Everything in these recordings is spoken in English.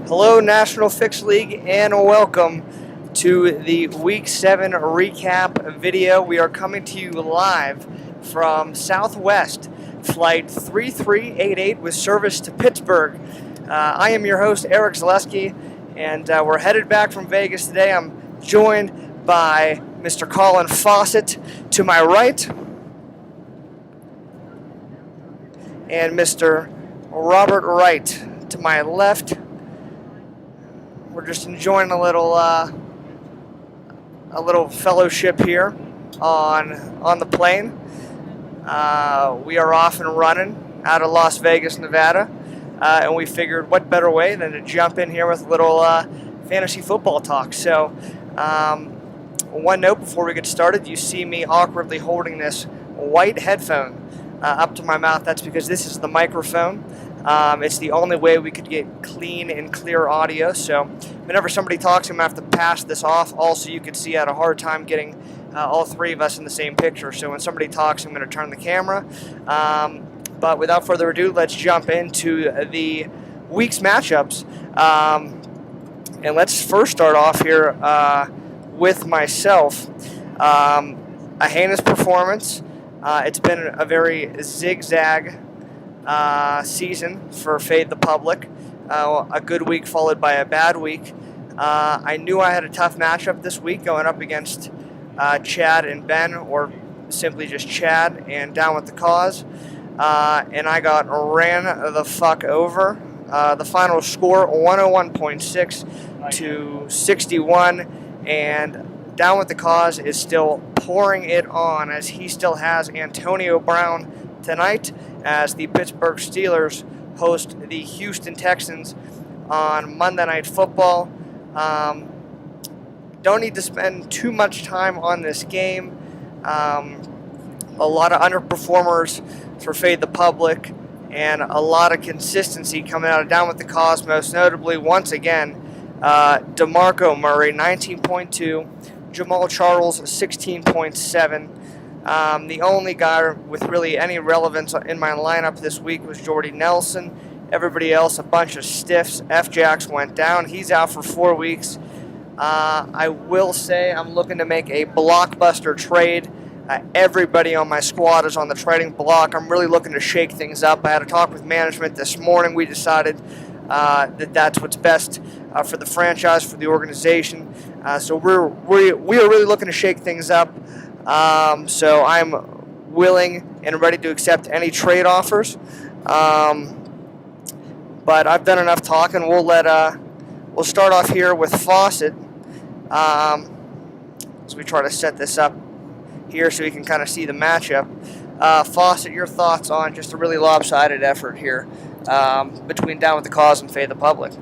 Hello, National Fixed League, and welcome to the Week 7 recap video. We are coming to you live from Southwest, Flight 3388 with service to Pittsburgh. I am your host, Eric Zaleski, and we're headed back from Vegas today. I'm joined by Mr. Colin Fawcett to my right, and Mr. Robert Wright to my left. We're just enjoying a little fellowship here on the plane. We are off and running out of Las Vegas, Nevada, and we figured what better way than to jump in here with a little fantasy football talk. So, one note before we get started: you see me awkwardly holding this white headphone up to my mouth. That's because this is the microphone. It's the only way we could get clean and clear audio. So whenever somebody talks, I'm going to have to pass this off. Also, you could see I had a hard time getting all three of us in the same picture. So when somebody talks, I'm going to turn the camera. But without further ado, let's jump into the week's matchups. And let's first start off here with myself. A heinous performance. It's been a very zigzag season for Fade the Public. A good week followed by a bad week. I knew I had a tough matchup this week going up against Chad and Ben, or simply just Chad and Down with the Cause. And I got ran the fuck over. The final score 101.6 to 61, and Down with the Cause is still pouring it on as he still has Antonio Brown tonight as the Pittsburgh Steelers host the Houston Texans on Monday Night Football. Don't need to spend too much time on this game. A lot of underperformers for Fade the Public, and a lot of consistency coming out of Down with the Cause, most notably, once again, DeMarco Murray, 19.2, Jamal Charles, 16.7. The only guy with really any relevance in my lineup this week was Jordy Nelson. Everybody else, a bunch of stiffs. F-Jax went down. He's out for 4 weeks. I will say I'm looking to make a blockbuster trade. Everybody on my squad is on the trading block. I'm really looking to shake things up. I had a talk with management this morning. We decided that that's what's best for the franchise, for the organization. So we are really looking to shake things up. So I'm willing and ready to accept any trade offers. But I've done enough talking. We'll start off here with Fawcett. As we try to set this up here so we can kind of see the matchup. Fawcett, your thoughts on just a really lopsided effort here between Down with the Cause and Fade the Public?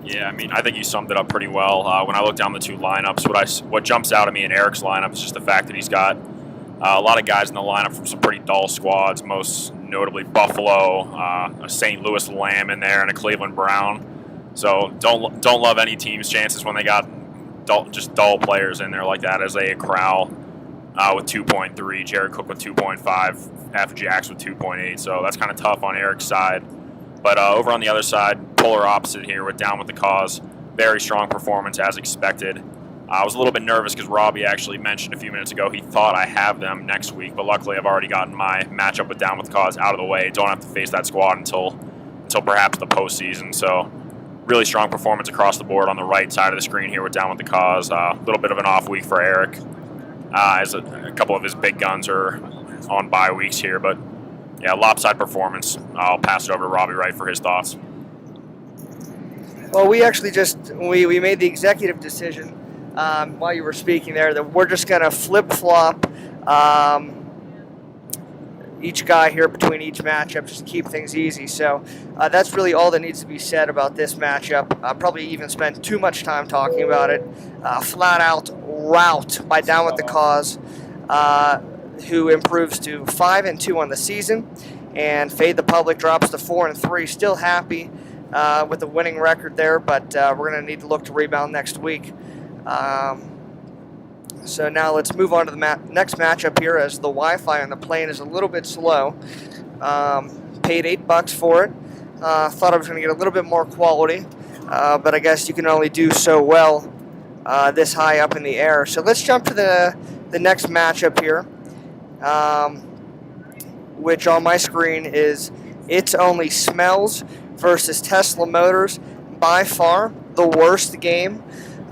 Yeah, I mean, I think you summed it up pretty well. When I look down the two lineups, what jumps out at me in Eric's lineup is just the fact that he's got a lot of guys in the lineup from some pretty dull squads, most notably Buffalo, a St. Louis Lamb in there, and a Cleveland Brown. So don't love any team's chances when they got just dull players in there like that. Isaiah Crowell with 2.3, Jared Cook with 2.5, F-Jax with 2.8. So that's kind of tough on Eric's side. But over on the other side, polar opposite here with Down with the Cause. Very strong performance as expected. I was a little bit nervous because Robbie actually mentioned a few minutes ago he thought I have them next week, but luckily I've already gotten my matchup with Down with the Cause out of the way. Don't have to face that squad until perhaps the postseason. So really strong performance across the board on the right side of the screen here with Down with the Cause. A little bit of an off week for Eric as a couple of his big guns are on bye weeks here, but yeah, lopsided performance. I'll pass it over to Robbie Wright for his thoughts. Well, we actually we made the executive decision while you were speaking there that we're just going to flip-flop each guy here between each matchup just to keep things easy. So that's really all that needs to be said about this matchup. I'll probably even spend too much time talking about it. Flat-out rout by Down with the Cause, who improves to 5-2 on the season, and Fade the Public drops to 4-3. Still happy with the winning record there, but we're going to need to look to rebound next week. So now let's move on to the next matchup here, as the Wi-Fi on the plane is a little bit slow. Paid $8 for it. Thought I was going to get a little bit more quality. but I guess you can only do so well this high up in the air. So let's jump to the next matchup here, which on my screen is It's Only Smells versus Tesla Motors. By far the worst game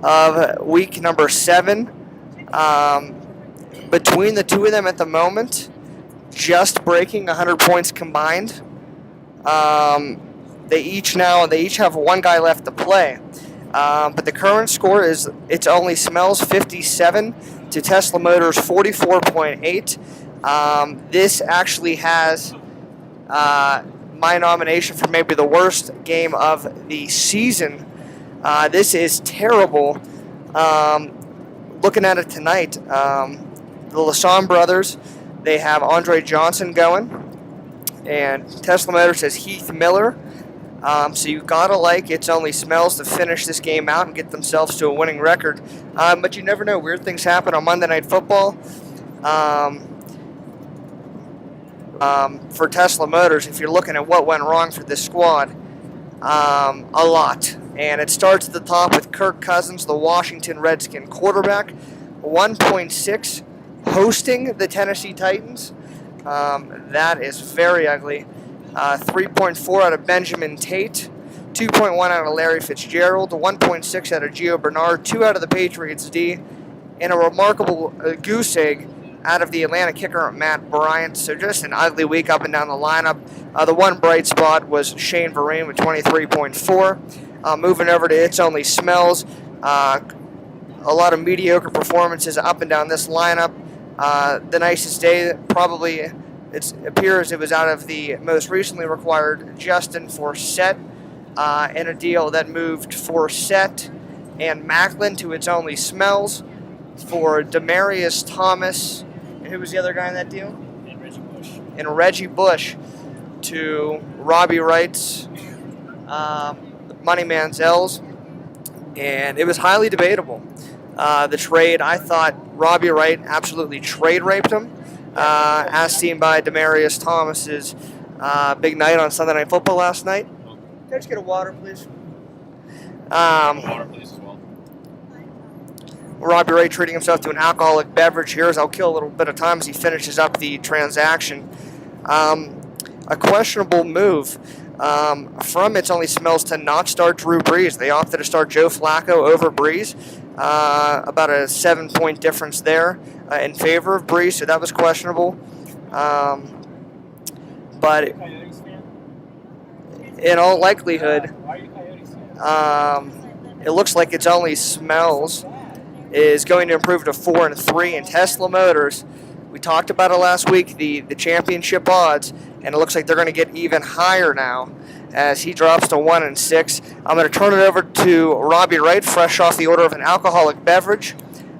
of week number 7. Between the two of them at the moment, just breaking 100 points combined. They each have one guy left to play. But the current score is It's Only Smells 57 to Tesla Motors 44.8. This actually has my nomination for maybe the worst game of the season. This is terrible. Looking at it tonight, the Lassonde brothers, they have Andre Johnson going, and Tesla Motors has Heath Miller. So you've got to like It's Only Smells to finish this game out and get themselves to a winning record. But you never know. Weird things happen on Monday Night Football. For Tesla Motors, if you're looking at what went wrong for this squad, a lot. And it starts at the top with Kirk Cousins, the Washington Redskin quarterback, 1.6, hosting the Tennessee Titans. That is very ugly. 3.4 out of Benjamin Tate, 2.1 out of Larry Fitzgerald, 1.6 out of Gio Bernard, 2 out of the Patriots D, and a remarkable goose egg out of the Atlanta kicker, Matt Bryant. So just an ugly week up and down the lineup. The one bright spot was Shane Vereen with 23.4. Moving over to It's Only Smells. A lot of mediocre performances up and down this lineup. The nicest day probably it appears it was out of the most recently required Justin Forsett in a deal that moved Forsett and Macklin to It's Only Smells for Demarius Thomas. And who was the other guy in that deal? And Reggie Bush. And Reggie Bush to Robbie Wright's Money Manziel's. And it was highly debatable. The trade, I thought Robbie Wright absolutely trade raped him, as seen by Demarius Thomas's big night on Sunday Night Football last night. Can I just get a water, please? Water, please, as well. Robbie Wright treating himself to an alcoholic beverage here as I'll kill a little bit of time as he finishes up the transaction. A questionable move from It's Only Smells to not start Drew Brees. They opted to start Joe Flacco over Brees. About a 7-point difference there in favor of Brees, so that was questionable. But in all likelihood, it looks like It's Only Smells is going to improve to 4-3, and Tesla Motors, we talked about it last week, the championship odds, and it looks like they're going to get even higher now as he drops to 1-6. I'm going to turn it over to Robbie Wright, fresh off the order of an alcoholic beverage.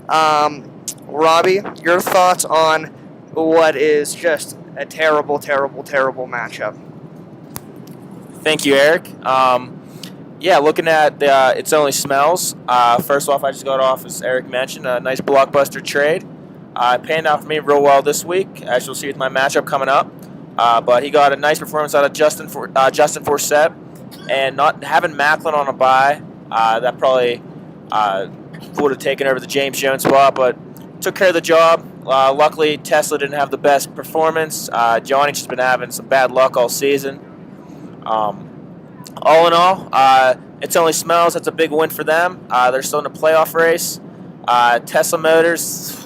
Robbie, your thoughts on what is just a terrible, terrible, terrible matchup? Thank you, Eric. Yeah, looking at It's Only Smells. First off, I just got off, as Eric mentioned, a nice blockbuster trade. Panned out for me real well this week, as you'll see with my matchup coming up. But he got a nice performance out of Justin Forsett, and not having Macklin on a bye, that probably would have taken over the James Jones spot, but took care of the job. Luckily, Tesla didn't have the best performance. Johnny's just been having some bad luck all season. All in all, It's Only Smells. That's a big win for them. They're still in the playoff race. Tesla Motors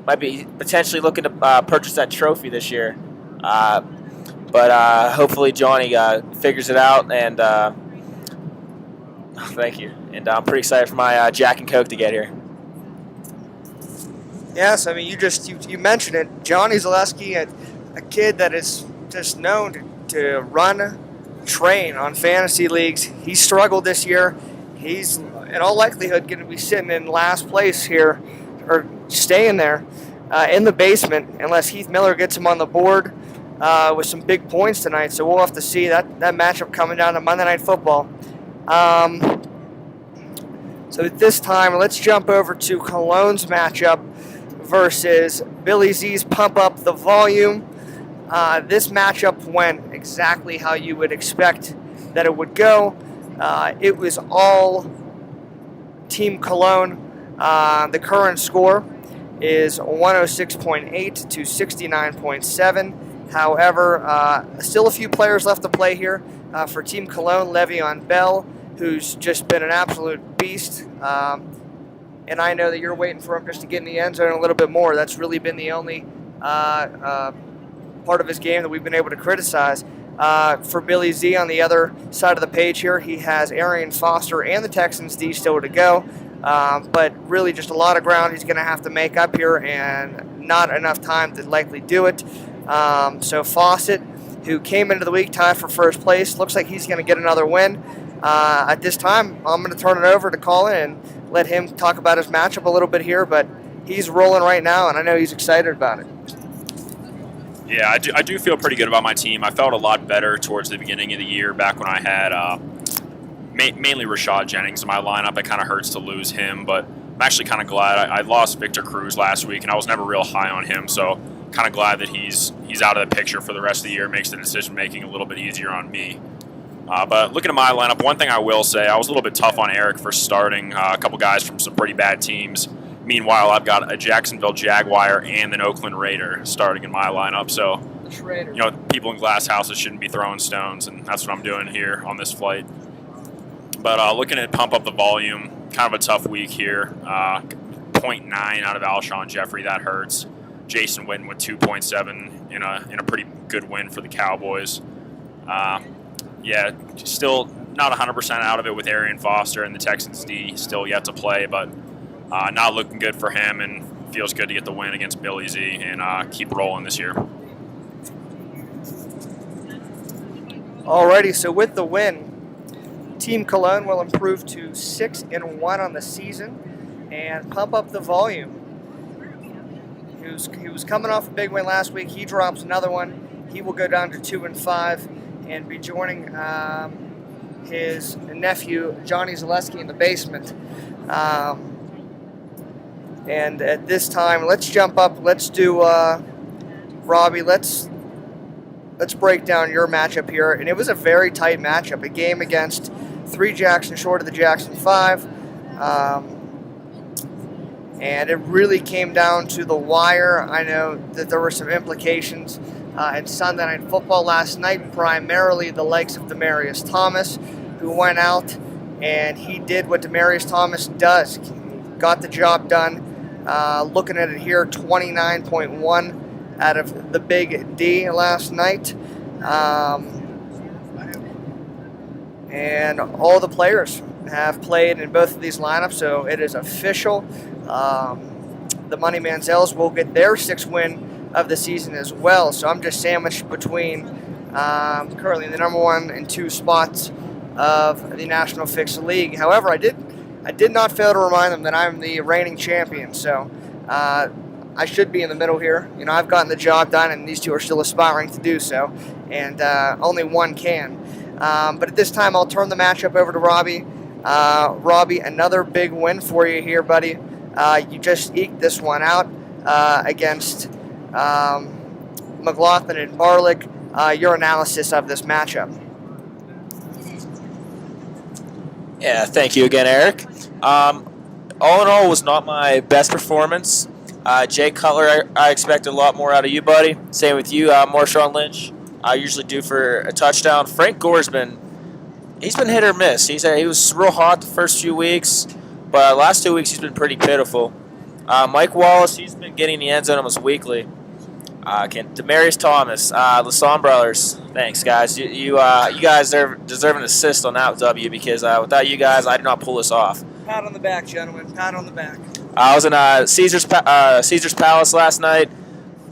might be potentially looking to purchase that trophy this year. But hopefully Johnny figures it out. And thank you. And I'm pretty excited for my Jack and Coke to get here. Yes, I mean, you mentioned it. Johnny Zaleski, a kid that is just known to run train on fantasy leagues. He struggled this year. He's in all likelihood going to be sitting in last place here, or staying there in the basement, unless Heath Miller gets him on the board with some big points tonight. So we'll have to see that matchup coming down to Monday Night Football. So at this time, let's jump over to Cologne's matchup versus Billy Z's Pump Up the Volume. This matchup went exactly how you would expect that it would go. It was all Team Cologne. The current score is 106.8 to 69.7. However, still a few players left to play here. For Team Cologne, Le'Veon Bell, who's just been an absolute beast. And I know that you're waiting for him just to get in the end zone a little bit more. That's really been the only part of his game that we've been able to criticize. For Billy Z on the other side of the page here, he has Arian Foster and the Texans D still to go. But really just a lot of ground he's going to have to make up here and not enough time to likely do it. So Fawcett, who came into the week tied for first place, looks like he's going to get another win. At this time, I'm going to turn it over to Colin and let him talk about his matchup a little bit here, but he's rolling right now, and I know he's excited about it. Yeah, I do feel pretty good about my team. I felt a lot better towards the beginning of the year, back when I had mainly Rashad Jennings in my lineup. It kind of hurts to lose him, but I'm actually kind of glad. I lost Victor Cruz last week, and I was never real high on him, so kind of glad that he's out of the picture for the rest of the year. It makes the decision-making a little bit easier on me. But looking at my lineup, one thing I will say, I was a little bit tough on Eric for starting a couple guys from some pretty bad teams. Meanwhile, I've got a Jacksonville Jaguar and an Oakland Raider starting in my lineup. So, people in glass houses shouldn't be throwing stones, and that's what I'm doing here on this flight. But looking at pump up the volume, kind of a tough week here. 0.9 out of Alshon Jeffrey, that hurts. Jason Witten with 2.7 in a pretty good win for the Cowboys. Yeah, still not 100% out of it with Arian Foster and the Texans D still yet to play, but not looking good for him, and feels good to get the win against Billy Z and keep rolling this year. Alrighty, so with the win, Team Cologne will improve to 6-1 on the season and pump up the volume. He was coming off a big win last week. He drops another one. He will go down to 2-5 and be joining his nephew Johnny Zaleski in the basement. And at this time, let's jump up. Let's do Robbie. Let's break down your matchup here. And it was a very tight matchup. A game against 3 Jackson short of the Jackson 5. And it really came down to the wire. I know that there were some implications in Sunday Night Football last night, primarily the likes of Demaryius Thomas, who went out and he did what Demaryius Thomas does. He got the job done. Looking at it here, 29.1 out of the big D last night. And all the players have played in both of these lineups, so it is official. The Money Manziels will get their 6th win of the season as well. So I'm just sandwiched between currently the number 1 and 2 spots of the National Fixed League. However, I did not fail to remind them that I'm the reigning champion. So I should be in the middle here. I've gotten the job done, and these two are still aspiring to do so, and only one can. But at this time, I'll turn the matchup over to Robbie. Robbie, another big win for you here, buddy. You just eked this one out against McLaughlin and Barlick. Your analysis of this matchup. Yeah, thank you again, Eric. All in all, was not my best performance. Jay Cutler, I expected a lot more out of you, buddy. Same with you, Marshawn Lynch. I usually do for a touchdown. Frank Gore's he's been hit or miss. He was real hot the first few weeks, but last 2 weeks he's been pretty pitiful. Mike Wallace, he's been getting the end zone almost weekly. Demaryius Thomas, Lasan brothers. Thanks, guys. You guys deserve an assist on that W, because without you guys, I did not pull this off. Pat on the back, gentlemen. Pat on the back. I was in Caesar's Palace last night.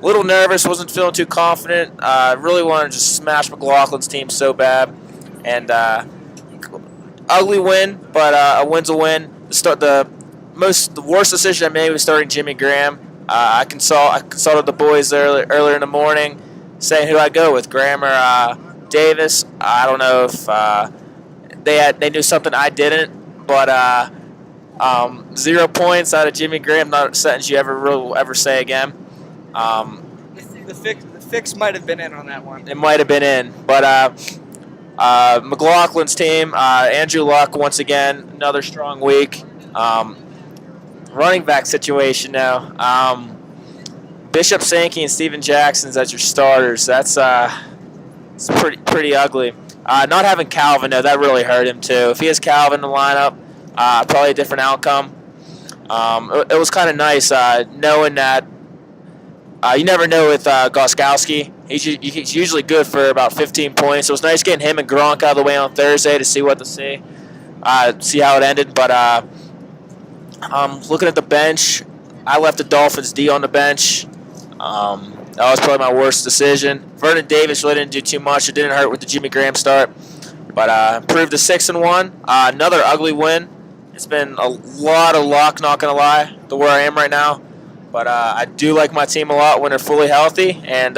A little nervous, wasn't feeling too confident. Really wanted to just smash McLaughlin's team so bad. And ugly win, but a win's a win. The worst decision I made was starting Jimmy Graham. I consulted the boys earlier in the morning, saying who I go with, Graham or Davis. I don't know if they knew something I didn't, but 0 points out of Jimmy Graham, not a sentence you ever say again. The fix might have been in on that one. It might have been in, but McLaughlin's team, Andrew Luck once again, another strong week. Running back situation now. Bishop Sankey and Steven Jackson's as your starters. That's it's pretty ugly. Not having Calvin, though, that really hurt him, too. If he has Calvin in the lineup, probably a different outcome. It was kind of nice knowing that you never know with Goskowski. He's usually good for about 15 points. So it was nice getting him and Gronk out of the way on Thursday to see how it ended. But looking at the bench, I left the Dolphins D on the bench. That was probably my worst decision. Vernon Davis really didn't do too much. It didn't hurt with the Jimmy Graham start. But improved to 6-1. Another ugly win. It's been a lot of luck, not going to lie, to where I am right now. But I do like my team a lot when they're fully healthy, and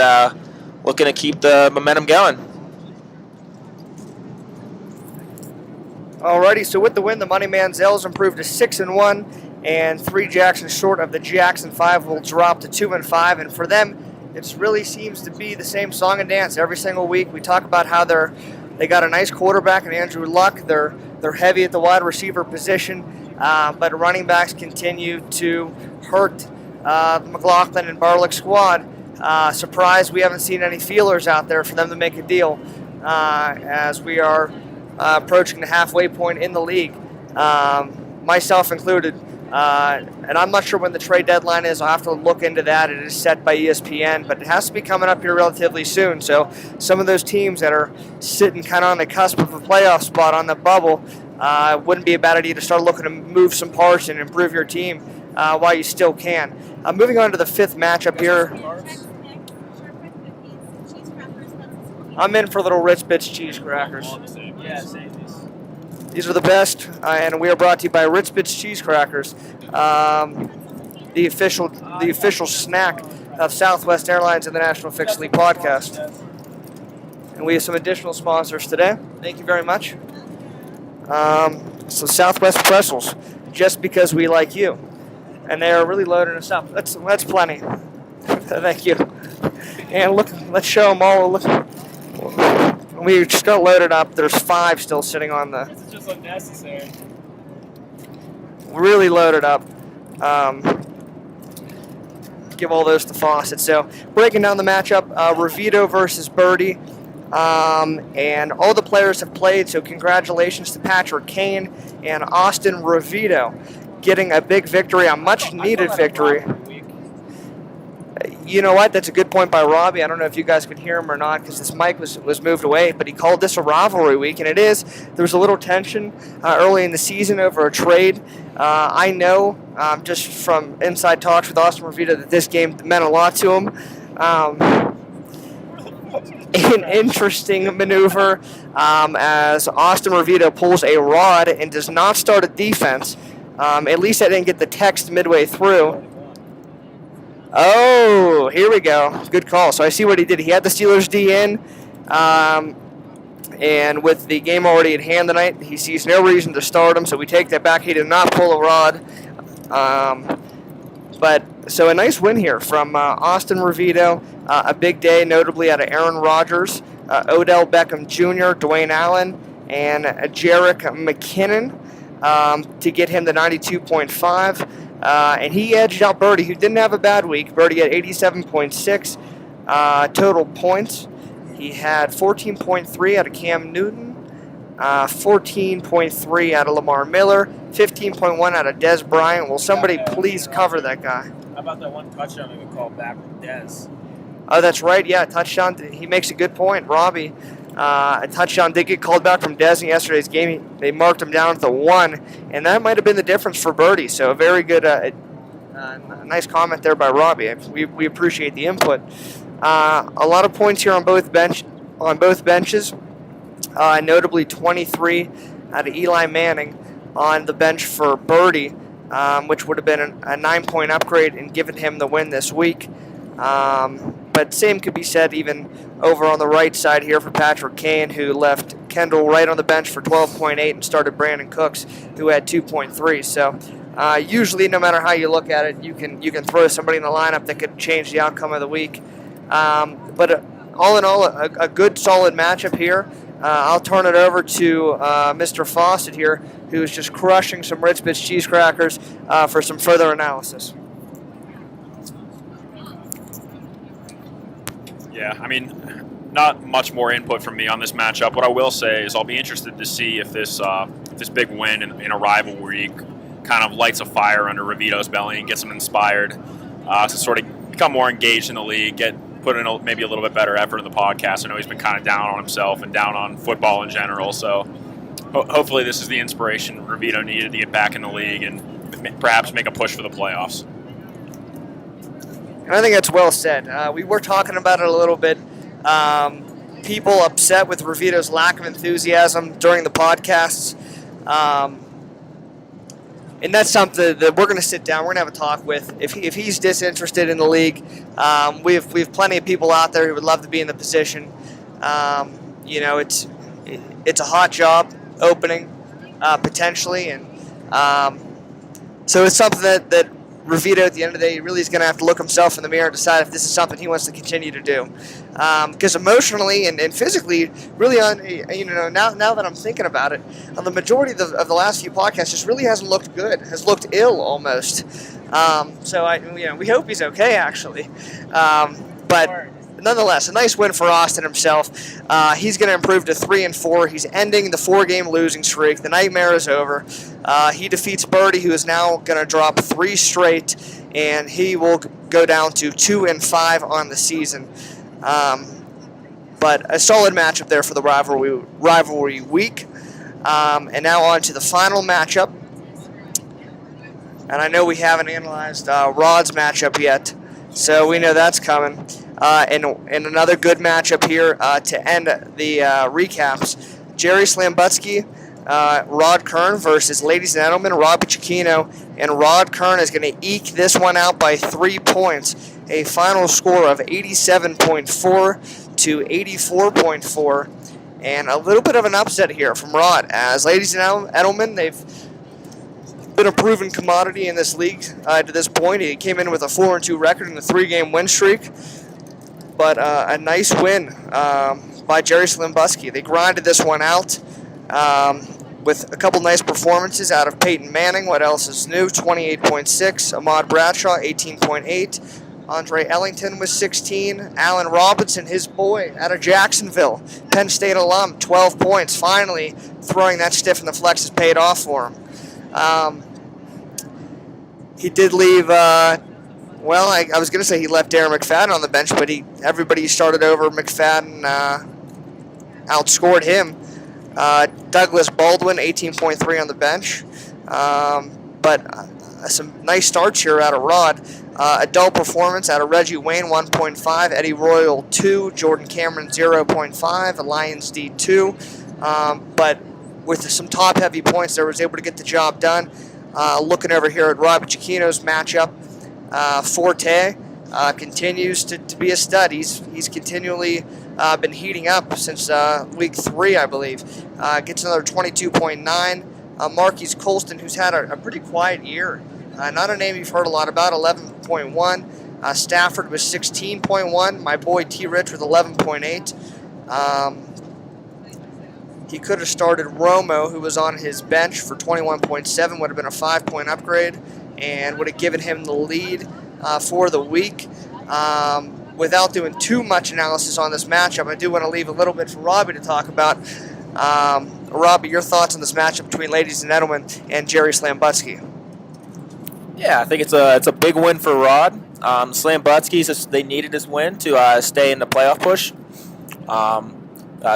looking to keep the momentum going. Alrighty, so with the win, the Money Man Zales improved to 6-1, and 3 Jacksons short of the Jackson 5 will drop to 2-5. And for them, it really seems to be the same song and dance every single week. We talk about how they got a nice quarterback in Andrew Luck. They're heavy at the wide receiver position, but running backs continue to hurt the McLaughlin and Barlick squad. Surprised we haven't seen any feelers out there for them to make a deal as we are approaching the halfway point in the league, myself included. And I'm not sure when the trade deadline is. I'll have to look into that. It is set by ESPN, but it has to be coming up here relatively soon. So some of those teams that are sitting kind of on the cusp of a playoff spot on the bubble, wouldn't be a bad idea to start looking to move some parts and improve your team while you still can. Moving on to the 5th matchup here. I'm in for little Ritz Bits cheese crackers. These are the best, and we are brought to you by Ritz Bits cheese crackers, the official snack of Southwest Airlines and the National Fixed League podcast. And we have some additional sponsors today. Thank you very much. So Southwest Pretzels, just because we like you, and they are really loading us up. That's plenty. Thank you. And look, let's show them all. Look. We just got loaded up. There's 5 still sitting on the. This is just unnecessary. Really loaded up. Give all those to Fawcett. So breaking down the matchup, Ravito versus Birdie. And all the players have played, so congratulations to Patrick Kane and Austin Ravito getting a big victory, a much-needed victory. You know what? That's a good point by Robbie. I don't know if you guys could hear him or not because this mic was moved away, but he called this a rivalry week, and it is. There was a little tension early in the season over a trade. I know just from inside talks with Austin Ravito that this game meant a lot to him. An interesting maneuver as Austin Ravito pulls a rod and does not start a defense. At least I didn't get the text midway through. Oh, here we go. Good call. So I see what he did. He had the Steelers D in, and with the game already at hand tonight, he sees no reason to start him, so we take that back. He did not pull a rod. So a nice win here from Austin Ravito. A big day, notably out of Aaron Rodgers, Odell Beckham Jr., Dwayne Allen, and Jerick McKinnon to get him the 92.5. And he edged out Birdie, who didn't have a bad week. Birdie had 87.6 total points. He had 14.3 out of Cam Newton, 14.3 out of Lamar Miller, 15.1 out of Dez Bryant. Will somebody please cover that guy? How about that one touchdown that we called back from Dez? Oh, that's right. Yeah, touchdown. He makes a good point, Robbie. A touchdown did get called back from Dez in yesterday's game. They marked him down at the 1, and that might have been the difference for Birdie. So a very good, nice comment there by Robbie. We appreciate the input. A lot of points here on both benches. Notably 23 out of Eli Manning on the bench for Birdie, which would have been a 9-point upgrade and given him the win this week. But same could be said even over on the right side here for Patrick Kane, who left Kendall right on the bench for 12.8 and started Brandon Cooks, who had 2.3. So usually, no matter how you look at it, you can throw somebody in the lineup that could change the outcome of the week. But all in all, a good, solid matchup here. I'll turn it over to Mr. Fawcett here, who is just crushing some Ritz Bits cheese crackers for some further analysis. Yeah, I mean, not much more input from me on this matchup. What I will say is I'll be interested to see if this big win in a rivalry kind of lights a fire under Ravito's belly and gets him inspired to sort of become more engaged in the league, put in maybe a little bit better effort in the podcast. I know he's been kind of down on himself and down on football in general, so hopefully this is the inspiration Ravito needed to get back in the league and perhaps make a push for the playoffs. And I think that's well said. We were talking about it a little bit. People upset with Ravito's lack of enthusiasm during the podcasts. And that's something that we're going to sit down. We're going to have a talk with. If he's disinterested in the league, we have plenty of people out there who would love to be in the position. It's a hot job opening potentially, and so it's something that Ravito at the end of the day really is going to have to look himself in the mirror and decide if this is something he wants to continue to do. Because emotionally and physically, really, now that I'm thinking about it, the majority of the last few podcasts just really hasn't looked good, has looked ill almost. So we hope he's okay actually. But nonetheless, a nice win for Austin himself. He's going to improve to 3-4. He's ending the 4-game losing streak. The nightmare is over. He defeats Birdie, who is now going to drop 3 straight, and he will go down to 2-5 on the season. But a solid matchup there for the rivalry week. And now on to the final matchup. And I know we haven't analyzed Rod's matchup yet, so we know that's coming. And another good matchup here to end the recaps. Jerry Slambutsky, Rod Kern versus Ladies and Gentlemen, Robbie Cicchino. And Rod Kern is going to eke this one out by 3 points. A final score of 87.4 to 84.4. And a little bit of an upset here from Rod, as Ladies and Gentlemen, they've been a proven commodity in this league to this point. He came in with a 4-2 record and a 3-game win streak. But a nice win by Jerry Slambutsky. They grinded this one out with a couple nice performances out of Peyton Manning. What else is new? 28.6. Ahmad Bradshaw, 18.8. Andre Ellington was 16. Allen Robinson, his boy, out of Jacksonville, Penn State alum, 12 points. Finally, throwing that stiff in the flex has paid off for him. He did leave... I was going to say he left Darren McFadden on the bench, but everybody started over McFadden outscored him. Douglas Baldwin, 18.3 on the bench. But some nice starts here out of Rod. Adult performance out of Reggie Wayne, 1.5. Eddie Royal, 2. Jordan Cameron, 0.5. Lions D, 2. But with some top-heavy points there, was able to get the job done. Looking over here at Robbie Cicchino's matchup, Forte continues to be a stud. He's continually been heating up since week 3, I believe. Gets another 22.9. Marquise Colston, who's had a pretty quiet year. Not a name you've heard a lot about, 11.1. Stafford was 16.1. My boy T. Rich with 11.8. He could have started Romo, who was on his bench, for 21.7. Would have been a 5-point upgrade and would have given him the lead for the week. Without doing too much analysis on this matchup, I do want to leave a little bit for Robbie to talk about. Robbie, your thoughts on this matchup between Ladies and Gentlemen and Jerry Slambutsky? Yeah, I think it's a big win for Rod. Slambutsky, they needed this win to stay in the playoff push.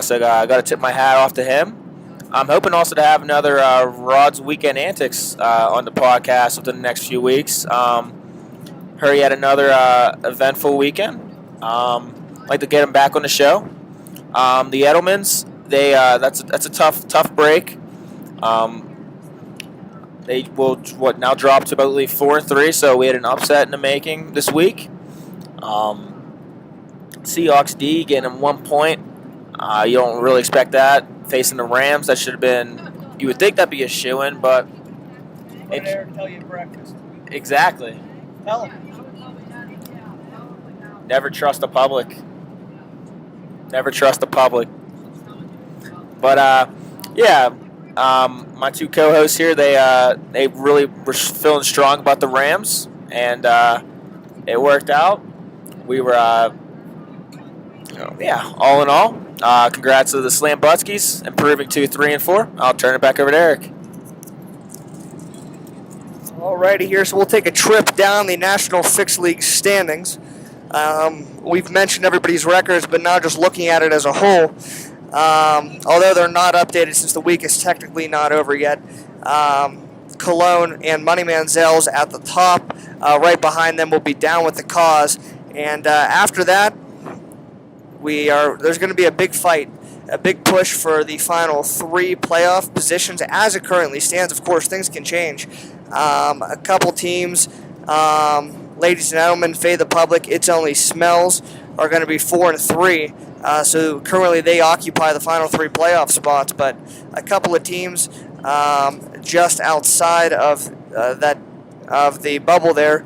So I got to tip my hat off to him. I'm hoping also to have another Rod's Weekend Antics on the podcast within the next few weeks. Heard he had another eventful weekend. Like to get him back on the show. The Edelmans, that's a tough break. They will now drop to about 4-3, so we had an upset in the making this week. Seahawks D getting him 1 point. You don't really expect that facing the Rams. That should have been. You would think that'd be a shoo-in, but. Let Eric tell you at breakfast. Exactly. Tell him. Never trust the public. Never trust the public. But yeah, my two co-hosts here, they really were feeling strong about the Rams, and it worked out. We were, yeah, all in all, congrats to the Slam Butskis, improving to 3-4. I'll turn it back over to Eric. Alrighty here, so we'll take a trip down the National Fixed League standings. We've mentioned everybody's records, but now just looking at it as a whole, although they're not updated since the week is technically not over yet, Cologne and Moneyman Zell's at the top. Right behind them will be Down with the Cause. And after that, there's going to be a big fight, a big push for the final 3 playoff positions. As it currently stands, of course, things can change. A couple teams, ladies and gentlemen, Fade the Public, It's Only Smells, are going to be 4 and 3. So currently they occupy the final 3 playoff spots, but a couple of teams just outside of the bubble there.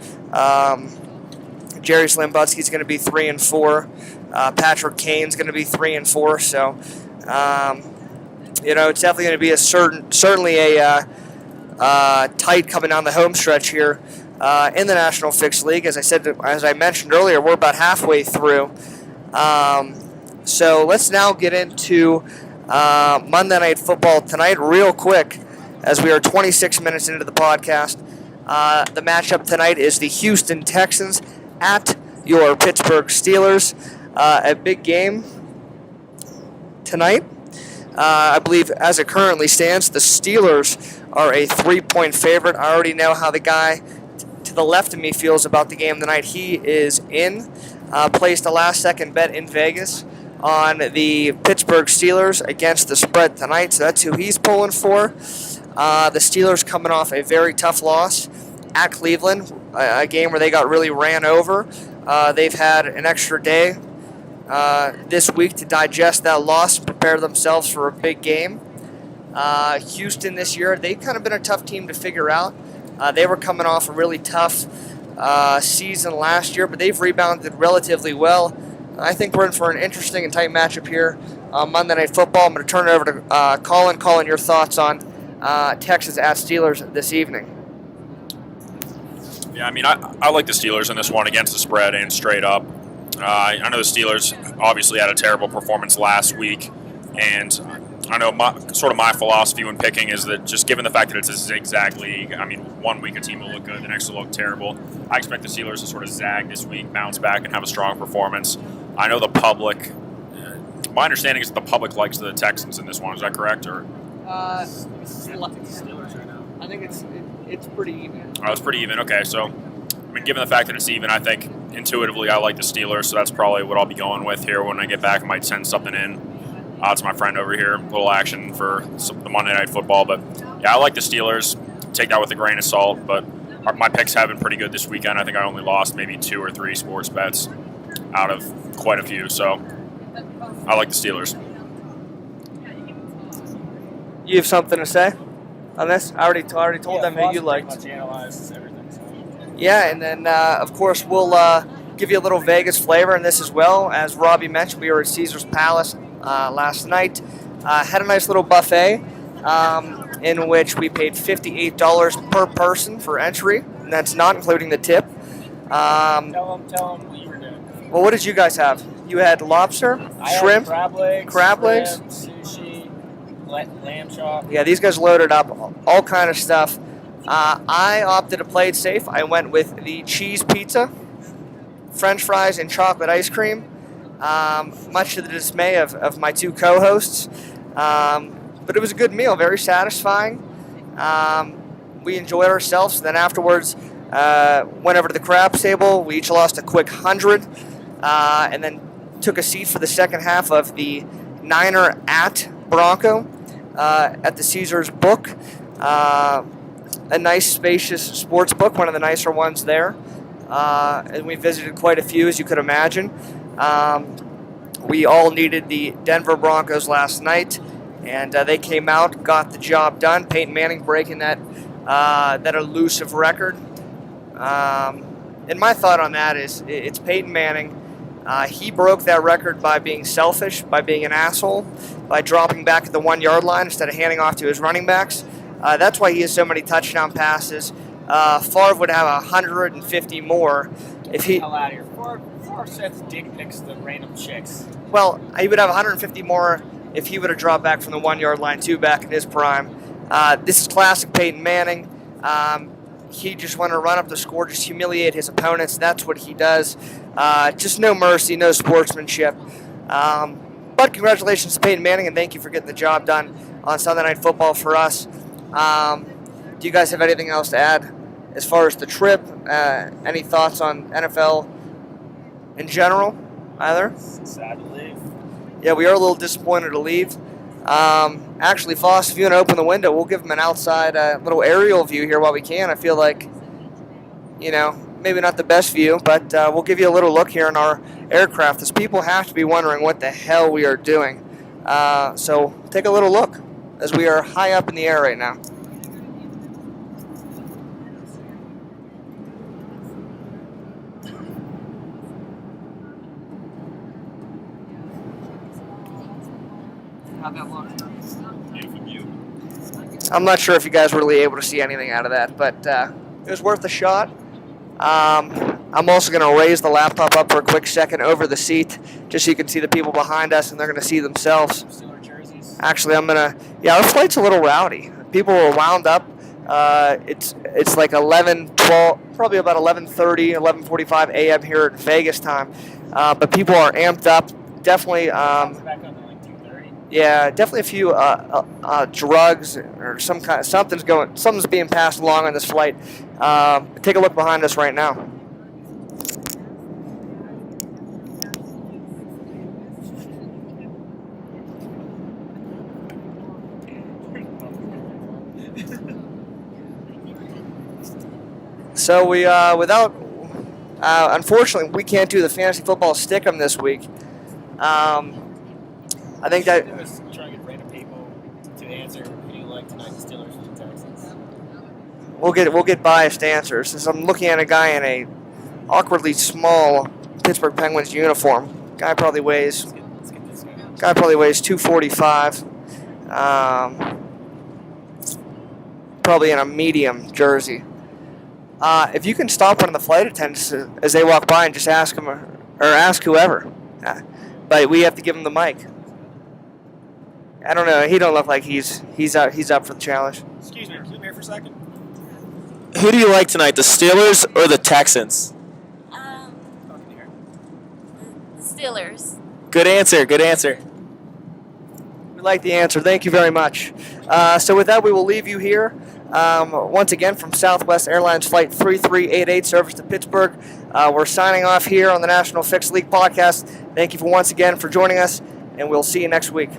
Jerry Slambutsky's going to be 3 and 4. Patrick Kane's going to be 3 and 4. So it's definitely going to be certainly a tight coming down the home stretch here in the National Fixed League. As I mentioned earlier, we're about halfway through. So let's now get into Monday Night Football tonight real quick, as we are 26 minutes into the podcast. The matchup tonight is the Houston Texans at your Pittsburgh Steelers. A big game tonight. I believe as it currently stands, the Steelers are a 3-point favorite. I already know how the guy to the left of me feels about the game tonight. He is placed a last-second bet in Vegas on the Pittsburgh Steelers against the spread tonight, so that's who he's pulling for. The Steelers coming off a very tough loss at Cleveland, a game where they got really ran over. They've had an extra day this week to digest that loss and prepare themselves for a big game. Houston this year, they've kind of been a tough team to figure out. They were coming off a really tough season last year, but they've rebounded relatively well. I think we're in for an interesting and tight matchup here on Monday Night Football. I'm going to turn it over to Colin. Colin, your thoughts on Texas at Steelers this evening? Yeah, I mean, I like the Steelers in this one against the spread and straight up. I know the Steelers obviously had a terrible performance last week, and I know my philosophy when picking is that just given the fact that it's a zigzag league, I mean, one week a team will look good, the next will look terrible. I expect the Steelers to sort of zag this week, bounce back, and have a strong performance. I know the public, my understanding is that the public likes the Texans in this one. Is that correct? Or Steelers right now. I think it's pretty even. Oh, it's pretty even. Okay, so I mean, given the fact that it's even, I think intuitively I like the Steelers, so that's probably what I'll be going with here when I get back. I might send something in to my friend over here, a little action for the Monday Night Football. But yeah, I like the Steelers. Take that with a grain of salt, but my picks have been pretty good this weekend. I think I only lost maybe 2 or 3 sports bets out of quite a few, so I like the Steelers. You have something to say on this? I already told them who you liked. Pretty much analyzed everything. So. Yeah, and then of course we'll give you a little Vegas flavor in this as well. As Robbie mentioned, we were at Caesar's Palace last night. Had a nice little buffet in which we paid $58 per person for entry, and that's not including the tip. Tell them what you were doing. Well, what did you guys have? You had lobster, shrimp, crab legs, sushi, lamb chop. Yeah, these guys loaded up all kind of stuff. I opted to play it safe. I went with the cheese pizza, French fries, and chocolate ice cream, much to the dismay of my two co-hosts. But it was a good meal, very satisfying. We enjoyed ourselves. Then afterwards, went over to the craps table. We each lost a quick 100, and then took a seat for the second half of the Niner at Bronco at the Caesars book. A nice, spacious sports book, one of the nicer ones there. And we visited quite a few, as you could imagine. We all needed the Denver Broncos last night, and they came out, got the job done. Peyton Manning breaking that elusive record. And my thought on that is it's Peyton Manning. He broke that record by being selfish, by being an asshole, by dropping back at the 1 yard line instead of handing off to his running backs. That's why he has so many touchdown passes. Favre would have 150 more if he. Hell out of here. Favre sends dick pics to the random chicks. Well, he would have 150 more if he would have dropped back from the 1 yard line too back in his prime. This is classic Peyton Manning. He just wanted to run up the score, just humiliate his opponents. That's what he does. Just no mercy, no sportsmanship. But congratulations to Peyton Manning, and thank you for getting the job done on Sunday Night Football for us. Do you guys have anything else to add as far as the trip? Any thoughts on NFL in general, either? Sad to leave. Yeah, we are a little disappointed to leave. Actually, Foss, if you want to open the window, we'll give him an outside little aerial view here while we can. I feel like, maybe not the best view, but we'll give you a little look here in our aircraft, as people have to be wondering what the hell we are doing. So take a little look, as we are high up in the air right now. How'd that look? I'm not sure if you guys were really able to see anything out of that, but it was worth a shot. I'm also going to raise the laptop up for a quick second over the seat, just so you can see the people behind us, and they're going to see themselves. Steeler jerseys. Actually, our flight's a little rowdy. People were wound up. It's like 11, 12, probably about 11:30, 11:45 a.m. here at Vegas time. But people are amped up. Definitely. Back on to like 2:30. Yeah, definitely a few drugs or something's being passed along on this flight. Take a look behind us right now. So unfortunately, we can't do the fantasy football stick'em this week. I think that It was trying to get random people to answer who do you like tonight, the Steelers or the Texans. we'll get biased answers. Since I'm looking at a guy in a awkwardly small Pittsburgh Penguins uniform. Guy probably weighs Let's get this guy. 245. Probably in a medium jersey. If you can stop one of the flight attendants as they walk by and just ask them, or ask whoever, but we have to give him the mic. I don't know. He don't look like he's up for the challenge. Excuse me, keep here for a second. Who do you like tonight, the Steelers or the Texans? Talking here. Steelers. Good answer. Good answer. We like the answer. Thank you very much. So with that, we will leave you here. Once again, from Southwest Airlines Flight 3388, service to Pittsburgh. We're signing off here on the National Fixed League podcast. Thank you once again for joining us, and we'll see you next week.